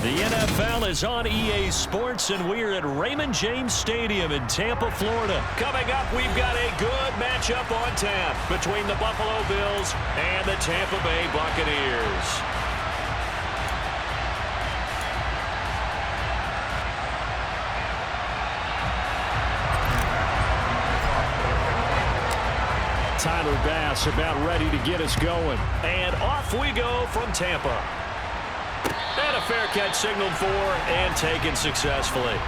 The NFL is on EA Sports, and we're at Raymond James Stadium in Tampa, Florida. Coming up, we've got a good matchup on tap between the Buffalo Bills and the Tampa Bay Buccaneers. Tyler Bass about ready to get us going. And off we go from Tampa. And a fair catch signaled for and taken successfully.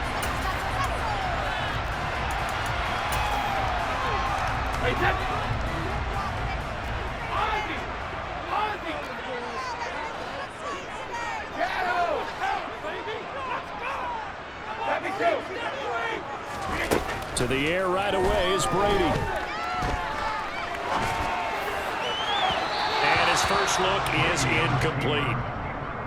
To the air right away is Brady. And his first look is incomplete.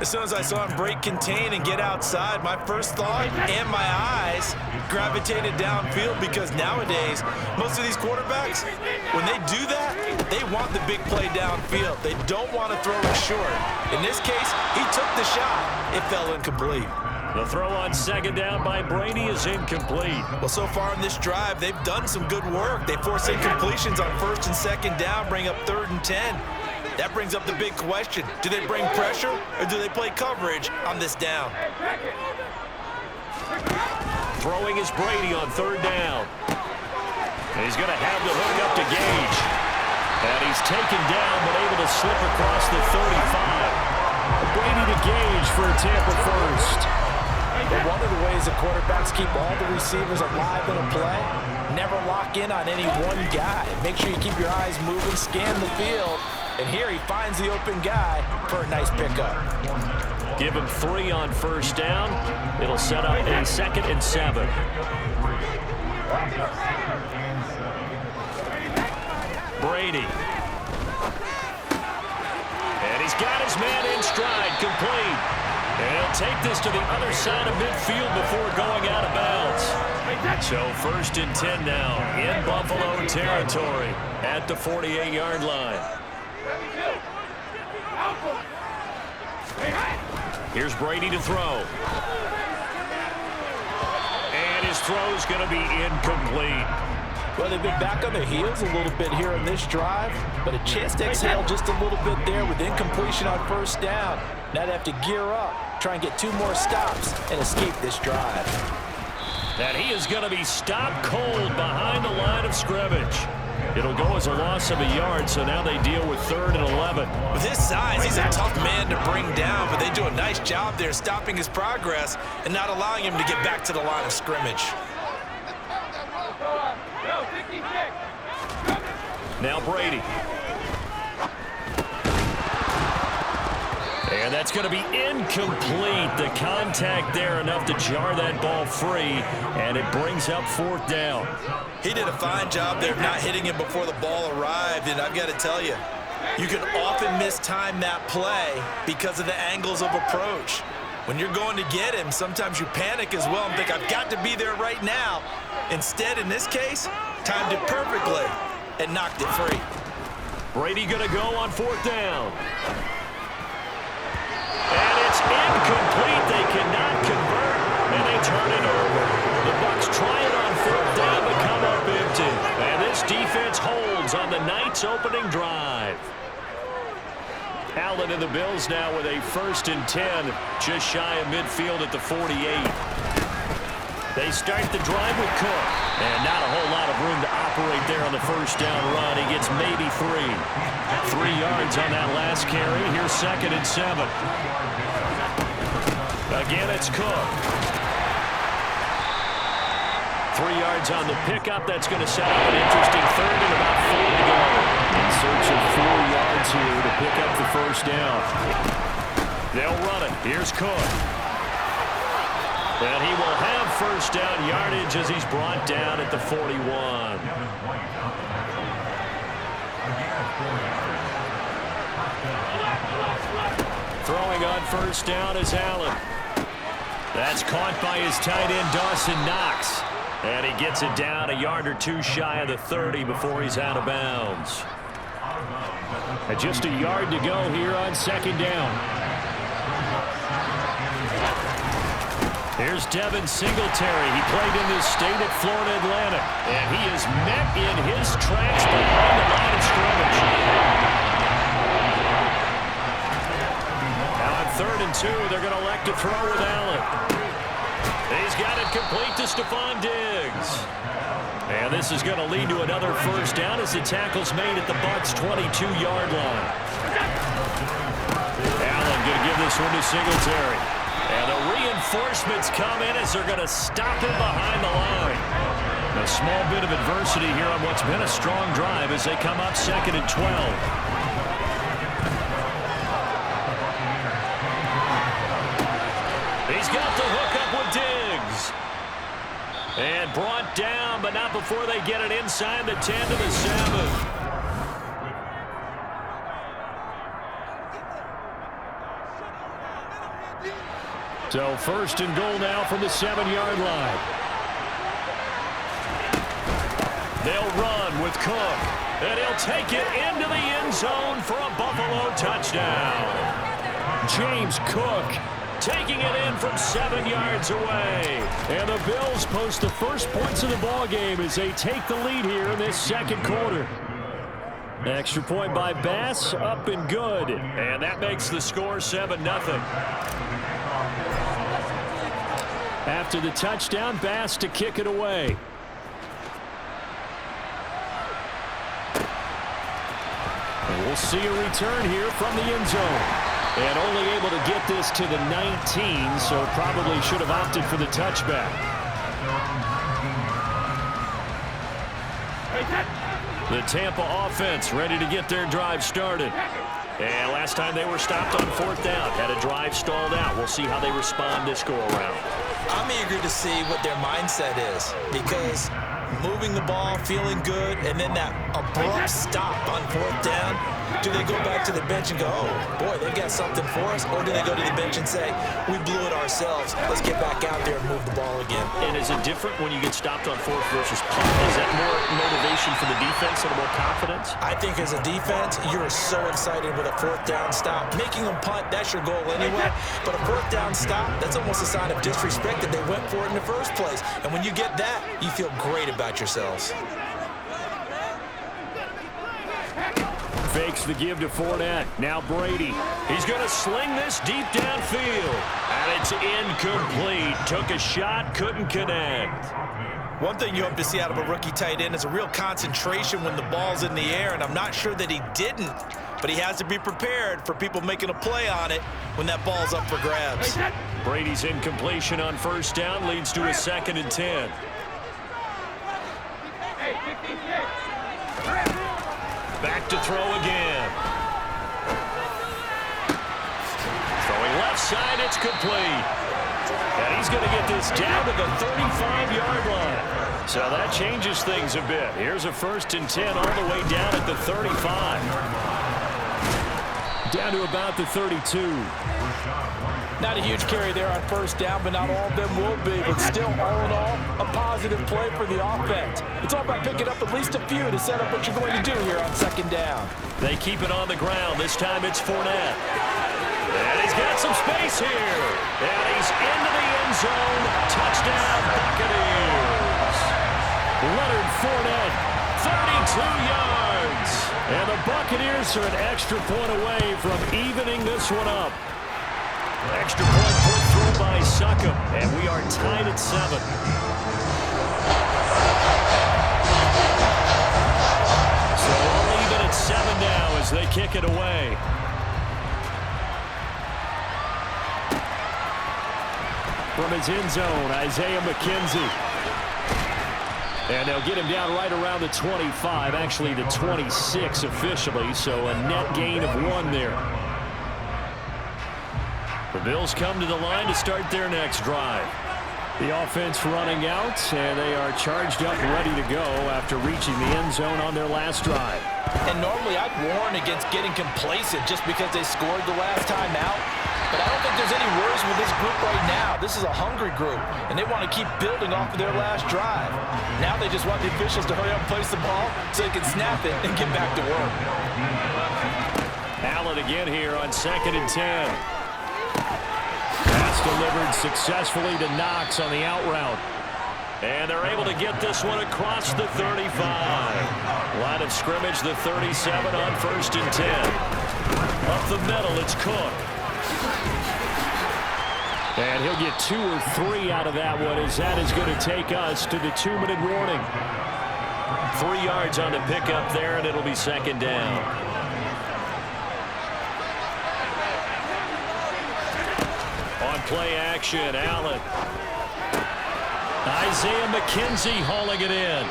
As soon as I saw him break contain and get outside, my first thought and my eyes gravitated downfield, because nowadays, most of these quarterbacks, when they do that, they want the big play downfield. They don't want to throw it short. In this case, he took the shot. It fell incomplete. The throw on second down by Brady is incomplete. Well, so far in this drive, they've done some good work. They force incompletions on first and second down, bring up 3rd and 10. That brings up the big question. Do they bring pressure or do they play coverage on this down? Throwing is Brady on 3rd down. And he's going to have the hook up to Gage. And he's taken down but able to slip across the 35. Brady to Gage for a Tampa first. But one of the ways the quarterbacks keep all the receivers alive in a play, never lock in on any one guy. Make sure you keep your eyes moving, scan the field. And here he finds the open guy for a nice pickup. Give him 3 on first down. It'll set up a 2nd and 7. Brady. And he's got his man in stride, complete. And he'll take this to the other side of midfield before going out of bounds. So 1st and 10 now in Buffalo territory at the 48-yard line. Here's Brady to throw. And his throw's going to be incomplete. Well, they've been back on their heels a little bit here on this drive, but a chance to exhale just a little bit there with incompletion on first down. Now they have to gear up, try and get 2 more stops, and escape this drive. And he is going to be stopped cold behind the line of scrimmage. It'll go as a loss of a yard, so now they deal with 3rd and 11. With his size, he's a tough man to bring down, but they do a nice job there stopping his progress and not allowing him to get back to the line of scrimmage. Now Brady. And that's going to be incomplete. The contact there enough to jar that ball free, and it brings up 4th down. He did a fine job there of not hitting him before the ball arrived, and I've got to tell you, you can often mistime that play because of the angles of approach. When you're going to get him, sometimes you panic as well and think, I've got to be there right now. Instead, in this case, timed it perfectly and knocked it free. Brady going to go on 4th down. And it's incomplete. They cannot convert, and they turn it over. The Bucs try it on 4th down, but come up empty. And this defense holds on the night's opening drive. Allen and the Bills now with a 1st and 10, just shy of midfield at the 48. They start the drive with Cook, and not a whole lot of room to operate there on the first down run. He gets maybe 3. 3 yards on that last carry. Here's 2nd and 7. Again, it's Cook. 3 yards on the pickup. That's going to set up an interesting 3rd and about 4 to go. In search of 4 yards here to pick up the first down. They'll run it. Here's Cook. And he will have first down yardage as he's brought down at the 41. Throwing on first down is Allen. That's caught by his tight end, Dawson Knox. And he gets it down a yard or 2 shy of the 30 before he's out of bounds. And just a yard to go here on second down. Here's Devin Singletary. He played in this state at Florida Atlantic. And he is met in his tracks behind the line of scrimmage. Now on 3rd and 2, they're going to elect to throw with Allen. He's got it complete to Stephon Diggs. And this is going to lead to another first down as the tackle's made at the Bucs' 22-yard line. Allen going to give this one to Singletary. And the reinforcements come in as they're going to stop him behind the line. A small bit of adversity here on what's been a strong drive as they come up 2nd and 12. He's got the hook up with Diggs. And brought down, but not before they get it inside the 10 to the 7. So 1st and goal now from the 7-yard line. They'll run with Cook. And he'll take it into the end zone for a Buffalo touchdown. James Cook taking it in from 7 yards away. And the Bills post the first points of the ball game as they take the lead here in this 2nd quarter. Extra point by Bass, up and good. And that makes the score 7-0. After the touchdown, Bass to kick it away. And we'll see a return here from the end zone. And only able to get this to the 19, so probably should have opted for the touchback. The Tampa offense ready to get their drive started. And last time they were stopped on 4th down, had a drive stalled out. We'll see how they respond this go-around. I'm eager to see what their mindset is, because moving the ball, feeling good, and then that abrupt stop on 4th down, do they go back to the bench and go, oh, boy, they've got something for us? Or do they go to the bench and say, we blew it ourselves, let's get back out there and move the ball again? And is it different when you get stopped on 4th versus punt? Is that more motivation for the defense and more confidence? I think as a defense, you're so excited with a 4th down stop. Making them punt, that's your goal anyway. But a 4th down stop, that's almost a sign of disrespect that they went for it in the first place. And when you get that, you feel great about yourselves. Fakes the give to Fournette. Now Brady. He's going to sling this deep downfield. And it's incomplete. Took a shot, couldn't connect. One thing you hope to see out of a rookie tight end is a real concentration when the ball's in the air, and I'm not sure that he didn't, but he has to be prepared for people making a play on it when that ball's up for grabs. Brady's incompletion on 1st down leads to a 2nd and 10. Back to throw again. Throwing left side, it's complete. And he's going to get this down to the 35-yard line. So that changes things a bit. Here's a 1st and 10 all the way down at the 35. Down to about the 32. Not a huge carry there on 1st down, but not all of them will be. But still, all in all, a positive play for the offense. It's all about picking up at least a few to set up what you're going to do here on 2nd down. They keep it on the ground. This time it's Fournette. And he's got some space here. And he's into the end zone. Touchdown, Buccaneers. Leonard Fournette, 32 yards. And the Buccaneers are an extra point away from evening this one up. Extra point put through by Succop, and we are tied at 7. So all even at 7 now as they kick it away. From his end zone, Isaiah McKenzie. And they'll get him down right around the 25, actually the 26 officially, so a net gain of 1 there. The Bills come to the line to start their next drive. The offense running out, and they are charged up and ready to go after reaching the end zone on their last drive. And normally I'd warn against getting complacent just because they scored the last time out. But I don't think there's any worries with this group right now. This is a hungry group, and they want to keep building off of their last drive. Now they just want the officials to hurry up and place the ball so they can snap it and get back to work. Allen again here on 2nd and 10. Pass delivered successfully to Knox on the out route. And they're able to get this one across the 35. Line of scrimmage, the 37 on 1st and 10. Up the middle, it's Cook. And he'll get 2 or 3 out of that one, as that is going to take us to the 2-minute warning. 3 yards on the pickup there, and it'll be 2nd down. On play action, Allen. Isaiah McKenzie hauling it in.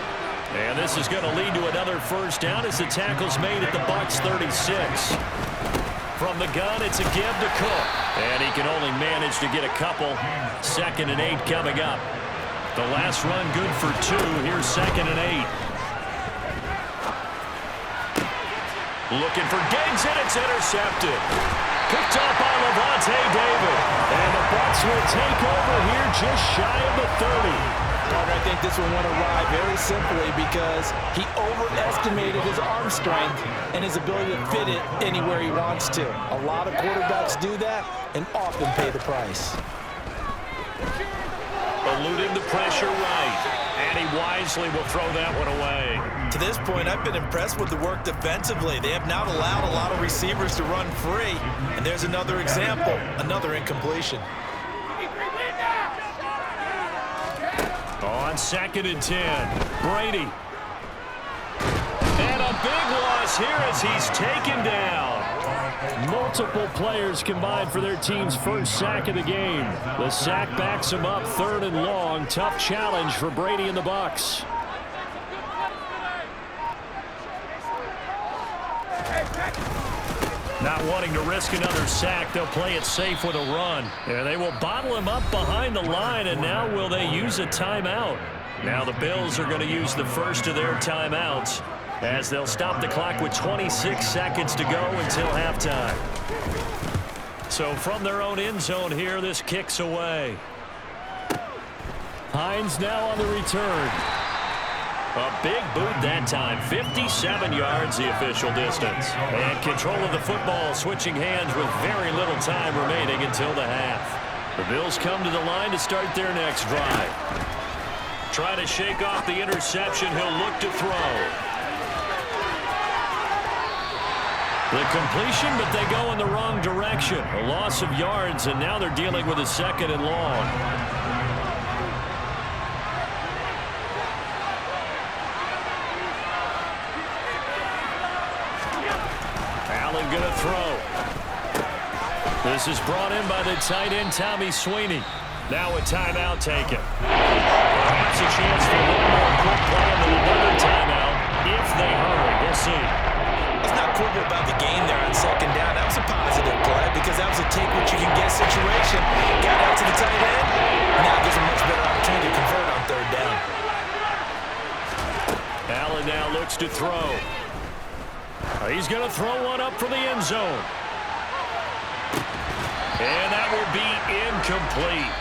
And this is going to lead to another 1st down as the tackle's made at the Bucs 36. From the gun, it's a give to Cook. And he can only manage to get a couple. 2nd and 8 coming up. The last run good for 2. Here's 2nd and 8. Looking for Diggs, and it's intercepted. Picked up by Levante David. And the Bucs will take over here just shy of the 30. I think this one went awry very simply because he overestimated his arm strength and his ability to fit it anywhere he wants to. A lot of quarterbacks do that and often pay the price. Eluding the pressure right. And he wisely will throw that one away. To this point, I've been impressed with the work defensively. They have not allowed a lot of receivers to run free. And there's another example, another incompletion. On 2nd and 10, Brady. And a big loss here as he's taken down. Multiple players combined for their team's 1st sack of the game. The sack backs him up 3rd and long. Tough challenge for Brady and the Bucs. Not wanting to risk another sack, they'll play it safe with a run. And they will bottle him up behind the line, and now will they use a timeout? Now the Bills are going to use the first of their timeouts as they'll stop the clock with 26 seconds to go until halftime. So from their own end zone here, this kicks away. Hines now on the return. A big boot that time, 57 yards the official distance. And control of the football switching hands with very little time remaining until the half. The Bills come to the line to start their next drive. Try to shake off the interception, he'll look to throw. The completion, but they go in the wrong direction. A loss of yards, and now they're dealing with a 2nd and long. Allen gonna throw. This is brought in by the tight end, Tommy Sweeney. Now a timeout taken. Perhaps a chance for one more quick play and then another timeout if they hurry. We'll see. Let's not quibble about the game there on 2nd down. That was a positive play because that was a take-what-you-can-get situation. Got out to the tight end. Now gives a much better opportunity to convert on 3rd down. Allen now looks to throw. He's going to throw one up for the end zone. And that will be incomplete.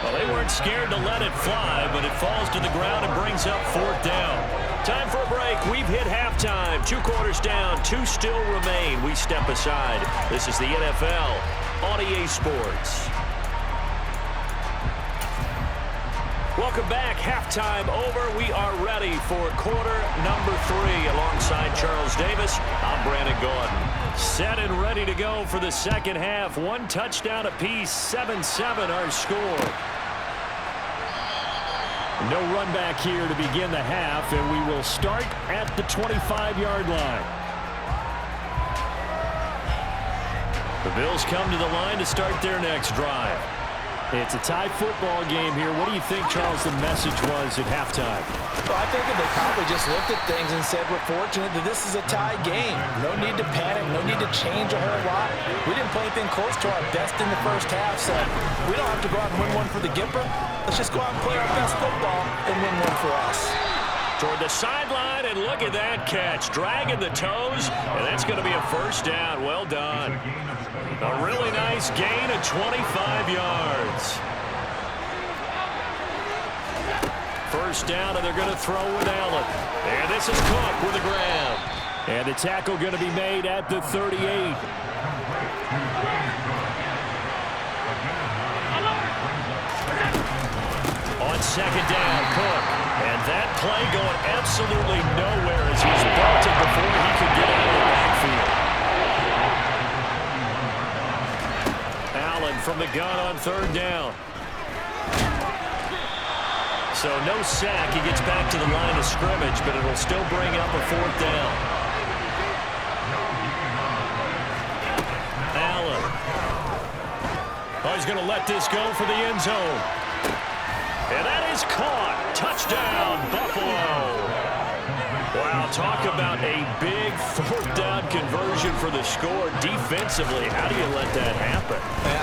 Well, they weren't scared to let it fly, but it falls to the ground and brings up 4th down. Time for a break. We've hit halftime. 2 quarters down. 2 still remain. We step aside. This is the NFL on EA Sports. Welcome back. Halftime over. We are ready for quarter number 3. Alongside Charles Davis, I'm Brandon Gordon. Set and ready to go for the 2nd half. 1 touchdown apiece. 7-7 our score. No run back here to begin the half, and we will start at the 25-yard line. The Bills come to the line to start their next drive. It's a tie football game here. What do you think, Charles, the message was at halftime? Well, I think that they probably just looked at things and said, we're fortunate that this is a tie game. No need to panic. No need to change a whole lot. We didn't play anything close to our best in the first half, so we don't have to go out and win one for the Gipper. Let's just go out and play our best football and win one for us. Toward the sideline, and look at that catch. Dragging the toes, and that's going to be a 1st down. Well done. A really nice gain of 25 yards. 1st down, and they're going to throw with Allen. And this is Cook with a grab. And the tackle going to be made at the 38. second down, Cook. And that play going absolutely nowhere as he was bolted before he could get out of the backfield. Allen from the gun on third down. So no sack. He gets back to the line of scrimmage, but it'll still bring up a fourth down. Allen. Oh, he's going to let this go for the end zone. And that is caught. Touchdown, Buffalo. Wow, talk about a big fourth down conversion for the score. Defensively, how do you let that happen?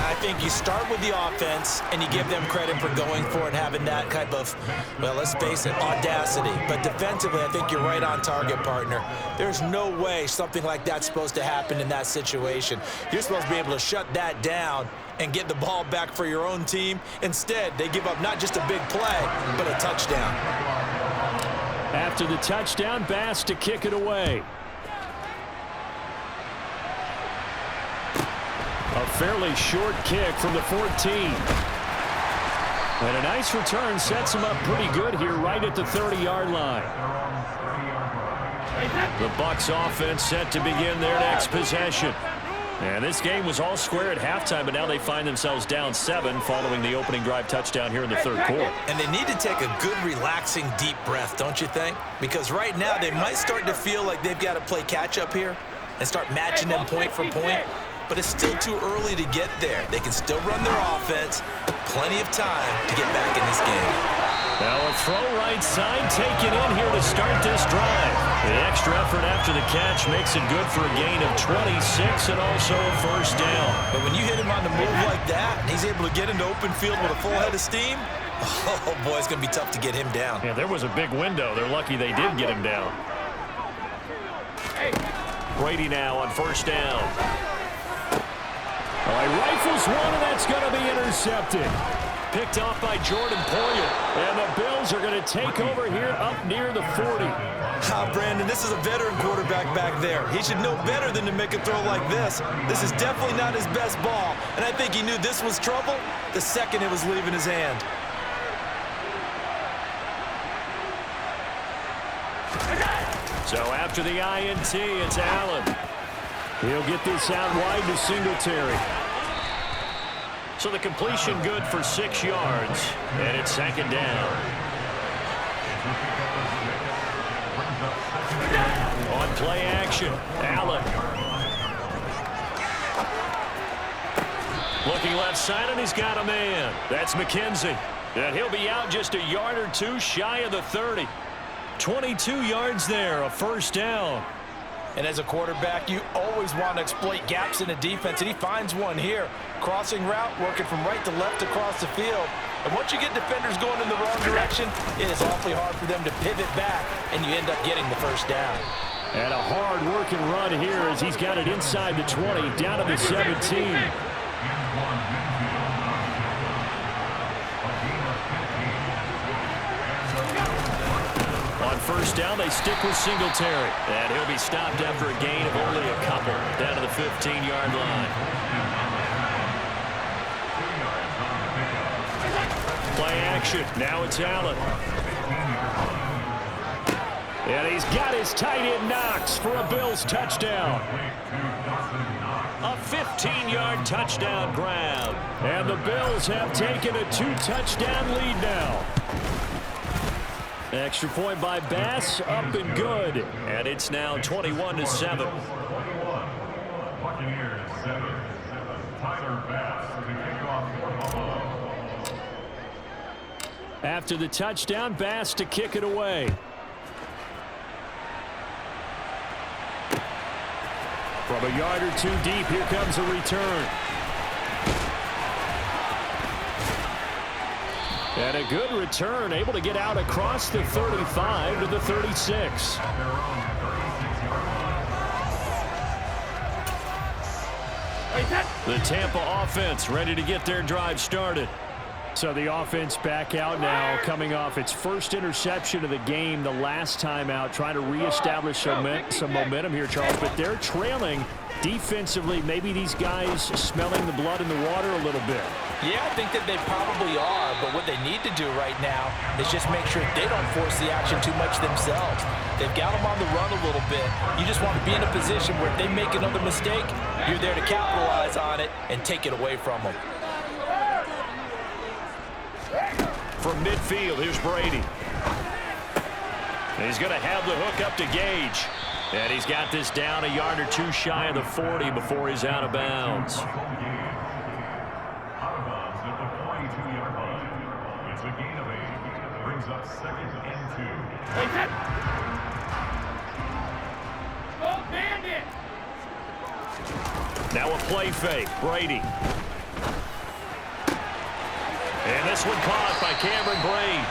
I think you start with the offense, and you give them credit for going for it, having that type of, well, let's face it, audacity. But defensively, I think you're right on target, partner. There's no way something like that's supposed to happen in that situation. You're supposed to be able to shut that down and get the ball back for your own team. Instead, they give up not just a big play, but a touchdown. After the touchdown, Bass to kick it away. A fairly short kick from the 14. And a nice return sets him up pretty good here right at the 30-yard line. The Bucs offense set to begin their next possession. And this game was all square at halftime, but now they find themselves down 7 following the opening drive touchdown here in the third quarter. And they need to take a good, relaxing, deep breath, don't you think? Because right now they might start to feel like they've got to play catch-up here and start matching them point for point. But it's still too early to get there. They can still run their offense. Plenty of time to get back in this game. Now a throw right side taken in here to start this drive. The extra effort after the catch makes it good for a gain of 26 and also a first down. But when you hit him on the move like that, and he's able to get into open field with a full head of steam, oh boy, it's going to be tough to get him down. Yeah, there was a big window. They're lucky they did get him down. Brady now on first down. All right, rifles one, and that's going to be intercepted. Picked off by Jordan Poyer. And the Bills are going to take over here up near the 40. Brandon, this is a veteran quarterback back there. He should know better than to make a throw like this. This is definitely not his best ball. And I think he knew this was trouble the second it was leaving his hand. So after the INT, it's Allen. He'll get this out wide to Singletary. So the completion good for 6 yards, and it's second down. On play action, Allen. Looking left side, and he's got a man. That's McKenzie. And he'll be out just a yard or two shy of the 30. 22 yards there, a first down. And as a quarterback, you always want to exploit gaps in the defense, and he finds one here. Crossing route, working from right to left across the field. And once you get defenders going in the wrong direction, it is awfully hard for them to pivot back, and you end up getting the first down. And a hard-working run here as he's got it inside the 20, down to the 17. On first down, they stick with Singletary. And he'll be stopped after a gain of only a couple, down to the 15-yard line. Play action. Now it's Allen. And he's got his tight end Knox for a Bills touchdown. A 15-yard touchdown grab. And the Bills have taken a 2-touchdown lead now. Extra point by Bass, up and good. And it's now 21-7. After the touchdown, Bass to kick it away. From a yard or two deep, here comes a return. And a good return, able to get out across the 35 to the 36. The Tampa offense ready to get their drive started. So the offense back out now, coming off its first interception of the game the last time out, trying to reestablish some momentum here, Charles. But they're trailing defensively. Maybe these guys smelling the blood in the water a little bit. Yeah, I think that they probably are, but with they need to do right now is just make sure they don't force the action too much themselves. They've got them on the run a little bit. You just want to be in a position where if they make another mistake, you're there to capitalize on it and take it away from them. From midfield, here's Brady. He's going to have the hook up to Gage. And he's got this down a yard or two shy of the 40 before he's out of bounds. Out of bounds at the 42-yard line. It's a gain of 8. Brings up 2nd and 2. Now a play fake. Brady. And this one caught by Cameron Brate.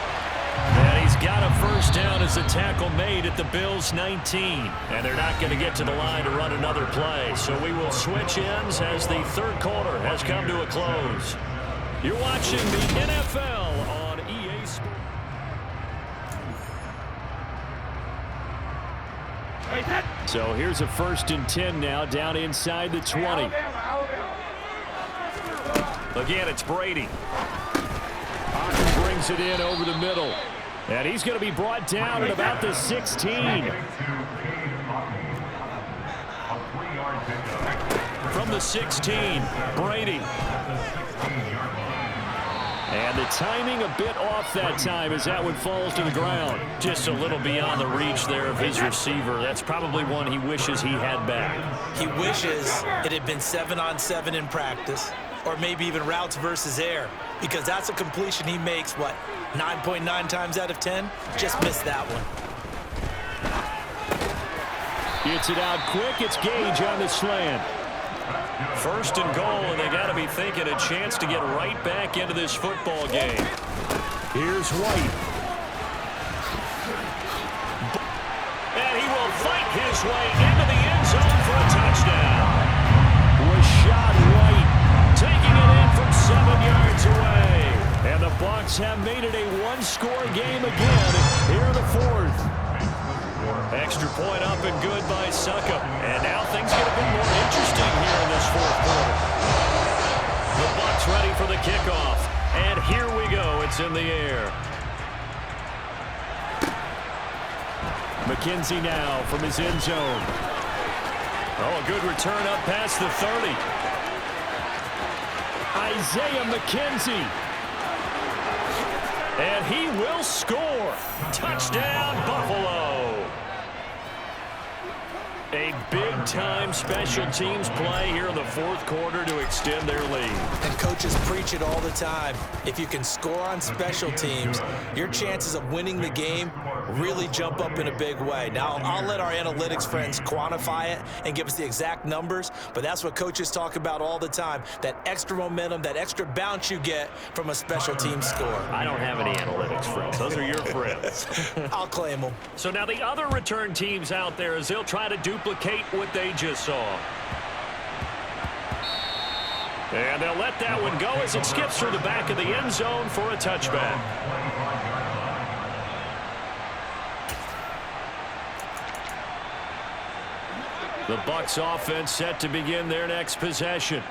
And he's got a first down as the tackle made at the Bills' 19. And they're not going to get to the line to run another play. So we will switch ends as the third quarter has come to a close. You're watching the NFL on EA Sports. So here's a 1st and 10 now, down inside the 20. Again, it's Brady. Hawkins brings it in over the middle. And he's going to be brought down at about the 16. From the 16, Brady. And the timing a bit off that time as that one falls to the ground. Just a little beyond the reach there of his receiver. That's probably one he wishes he had back. He wishes it had been 7-on-7 in practice, or maybe even routes versus air, because that's a completion he makes, 9.9 times out of 10? Just missed that one. Gets it out quick. It's Gage on the slant. 1st and goal, and they got to be thinking a chance to get right back into this football game. Here's White. And he will fight his way into the end zone for a touchdown. Rashad White taking it in from 7 yards away. And the Bucs have made it a one-score game again here in the 4th. Extra point up and good by Suckup. And now things get a bit more interesting here in this 4th quarter. The Bucs ready for the kickoff. And here we go. It's in the air. McKenzie now from his end zone. Oh, a good return up past the 30. Isaiah McKenzie. And he will score. Touchdown, Buffalo. A big-time special teams play here in the 4th quarter to extend their lead. And coaches preach it all the time. If you can score on special teams, your chances of winning the game really jump up in a big way. Now, I'll let our analytics friends quantify it and give us the exact numbers, but that's what coaches talk about all the time, that extra momentum, that extra bounce you get from a special team score. I don't have any analytics friends. Those are your friends. I'll claim them. So now the other return teams out there, as they'll try to duplicate what they just saw. And they'll let that one go as it skips through the back of the end zone for a touchback. The Bucs offense set to begin their next possession.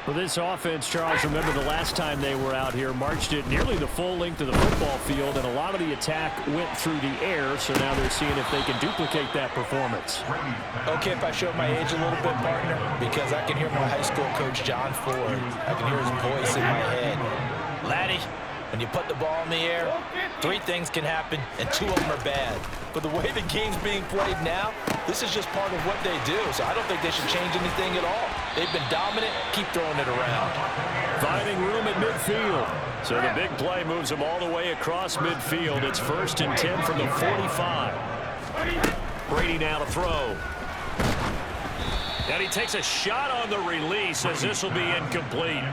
For this offense, Charles, remember the last time they were out here, marched it nearly the full length of the football field, and a lot of the attack went through the air, so now they're seeing if they can duplicate that performance. Okay, if I show my age a little bit, partner, because I can hear my high school coach, John Ford. I can hear his voice in my head. Laddie, when you put the ball in the air, 3 things can happen, and 2 of them are bad. But the way the game's being played now, this is just part of what they do, so I don't think they should change anything at all. They've been dominant. Keep throwing it around. Finding room at midfield. So the big play moves them all the way across midfield. It's 1st and 10 from the 45. Brady now to throw. And he takes a shot on the release as this will be incomplete.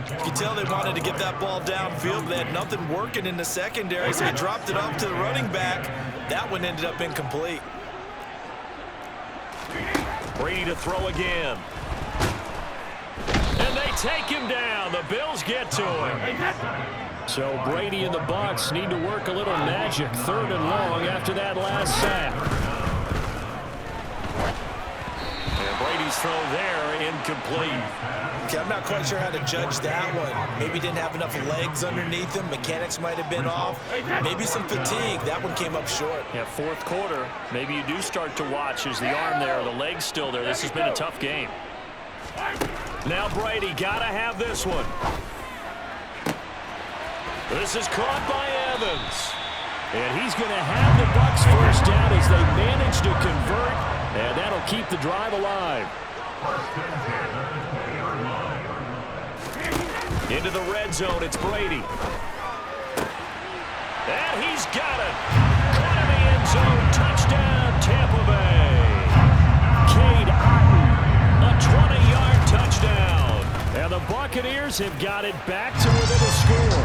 You can tell they wanted to get that ball downfield, but they had nothing working in the secondary, so he dropped it off to the running back. That one ended up incomplete. Brady to throw again. And they take him down. The Bills get to him. So Brady and the Bucs need to work a little magic. 3rd and long after that last sack. And Brady's his throw there, incomplete. Okay, I'm not quite sure how to judge that one. Maybe didn't have enough legs underneath him. Mechanics might have been off. Maybe some fatigue. That one came up short. Yeah, fourth quarter. Maybe you do start to watch. Is the arm there, the leg's still there. This has been a tough game. Now Brady, gotta have this one. This is caught by Evans. And he's going to have the Bucs first down as they manage to convert. And that'll keep the drive alive. Into the red zone, it's Brady. And he's got it. Caught in the end zone. Touchdown, Tampa Bay. Cade Otton, a 20-yard touchdown. And the Buccaneers have got it back to within a score.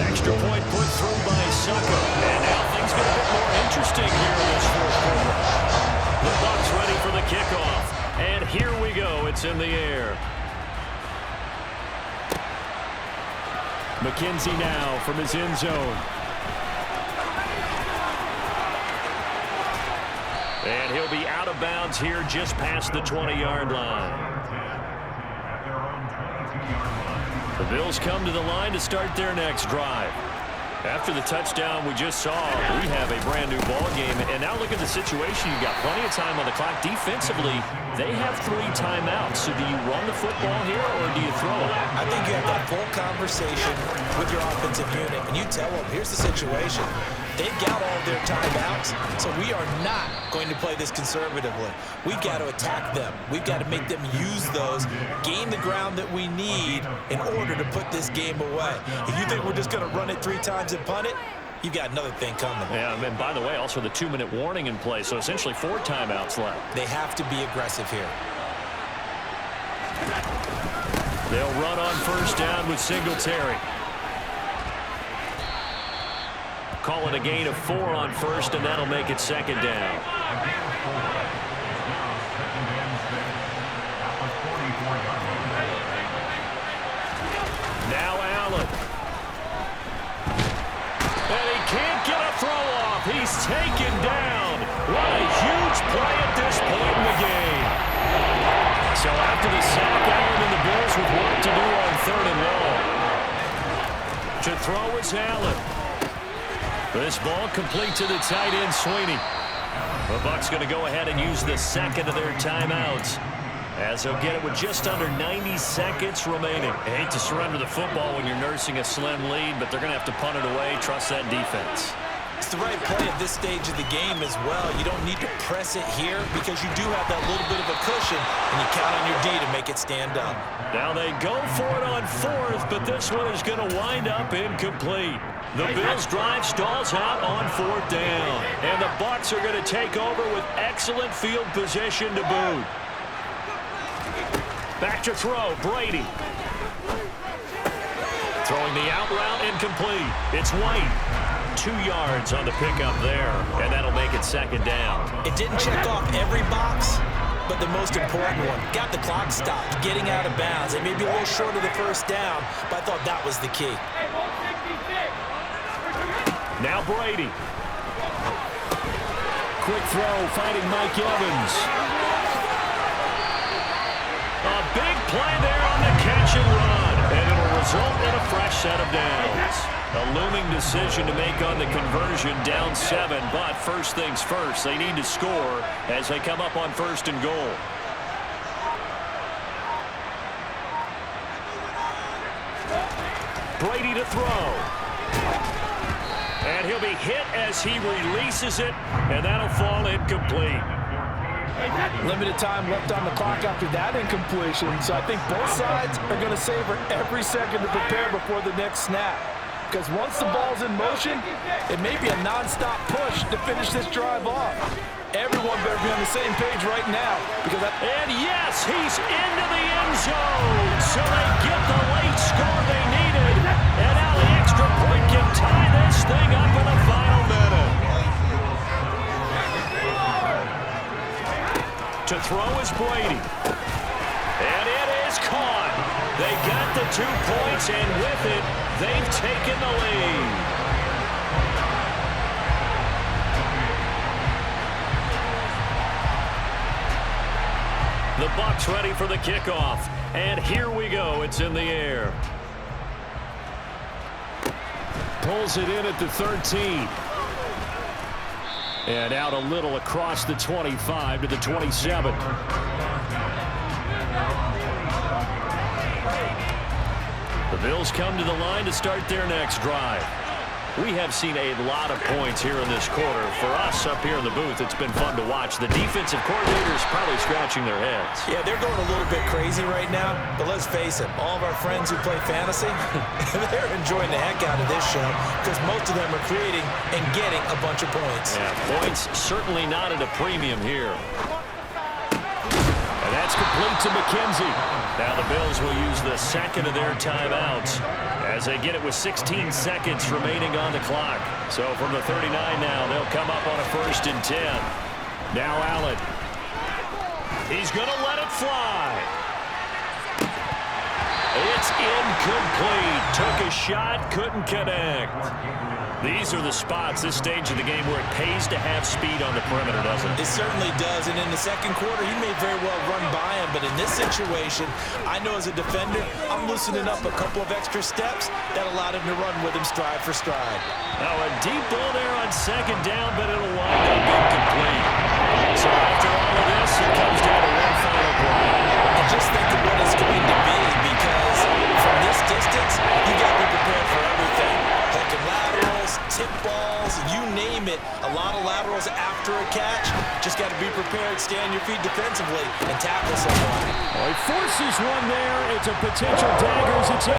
Extra point put through by Sucker. And now things get a bit more interesting here in this fourth quarter. The Bucs ready for the kickoff. And here we go. It's in the air. McKenzie now from his end zone. And he'll be out of bounds here just past the 20-yard line. The Bills come to the line to start their next drive. After the touchdown we just saw, we have a brand new ball game. And now look at the situation. You've got plenty of time on the clock. Defensively, they have 3 timeouts. So do you run the football here or do you throw it? I think you have that full conversation with your offensive unit, and you tell them, here's the situation. They've got all their timeouts, so we are not going to play this conservatively. We've got to attack them. We've got to make them use those, gain the ground that we need in order to put this game away. If you think we're just going to run it 3 times and punt it, you've got another thing coming. Yeah, and by the way, also the 2-minute warning in play, so essentially 4 timeouts left. They have to be aggressive here. They'll run on first down with Singletary. Call it a gain of 4 on first, and that'll make it second down. Now Allen. And he can't get a throw off. He's taken down. What a huge play at this point in the game. So after the sack, Allen and the Bills with work to do on 3rd and long. To throw is Allen. This ball complete to the tight end, Sweeney. The Bucs going to go ahead and use the second of their timeouts, as they'll get it with just under 90 seconds remaining. I hate to surrender the football when you're nursing a slim lead, but they're going to have to punt it away. Trust that defense. It's the right play at this stage of the game as well. You don't need to press it here because you do have that little bit of a cushion, and you count on your D to make it stand up. Now they go for it on 4th, but this one is going to wind up incomplete. The Bills' drive stalls out on 4th down, and the Bucs are going to take over with excellent field position to boot. Back to throw, Brady. Throwing the out route, incomplete. It's White. 2 yards on the pickup there, and that'll make it second down. It didn't check off every box, but the most important one. Got the clock stopped, getting out of bounds. It may be a little short of the first down, but I thought that was the key. Now Brady. Quick throw, finding Mike Evans. A big play there on the catch and run, and it'll result in a fresh set of downs. A looming decision to make on the conversion, down 7, but first things first, they need to score as they come up on 1st and goal. Brady to throw. And he'll be hit as he releases it, and that'll fall incomplete. Limited time left on the clock after that incompletion, so I think both sides are going to savor every second to prepare before the next snap. Because once the ball's in motion, it may be a non-stop push to finish this drive off. Everyone better be on the same page right now. And yes, he's into the end zone. So they get the late score they needed. And now the extra point can tie this thing up in the final minute. To throw is Brady. And it is caught. They got the 2 points, and with it, they've taken the lead. The Bucs ready for the kickoff. And here we go. It's in the air. Pulls it in at the 13. And out a little across the 25 to the 27. The Bills come to the line to start their next drive. We have seen a lot of points here in this quarter. For us up here in the booth, it's been fun to watch. The defensive coordinators probably scratching their heads. Yeah, they're going a little bit crazy right now, but let's face it, all of our friends who play fantasy, they're enjoying the heck out of this show because most of them are creating and getting a bunch of points. Yeah, points certainly not at a premium here. And that's complete to McKenzie. Now the Bills will use the second of their timeouts as they get it with 16 seconds remaining on the clock. So from the 39 now, they'll come up on a 1st and 10. Now Allen. He's going to let it fly. It's incomplete. Took a shot, couldn't connect. These are the spots, this stage of the game, where it pays to have speed on the perimeter, doesn't it? It certainly does, and in the second quarter, he may very well run by him, but in this situation, I know as a defender, I'm loosening up a couple of extra steps that allowed him to run with him stride for stride. Now a deep ball there on 2nd down, but it'll wind up incomplete. So after all of this, it comes down to one final play. And just think of what it's going to be, because from this distance, you got to be prepared for everything. Hook and laterals, tip balls, you name it. A lot of laterals after a catch. Just got to be prepared, stay on your feet defensively, and tackle someone. Well, he forces one there. It's a potential dagger as it's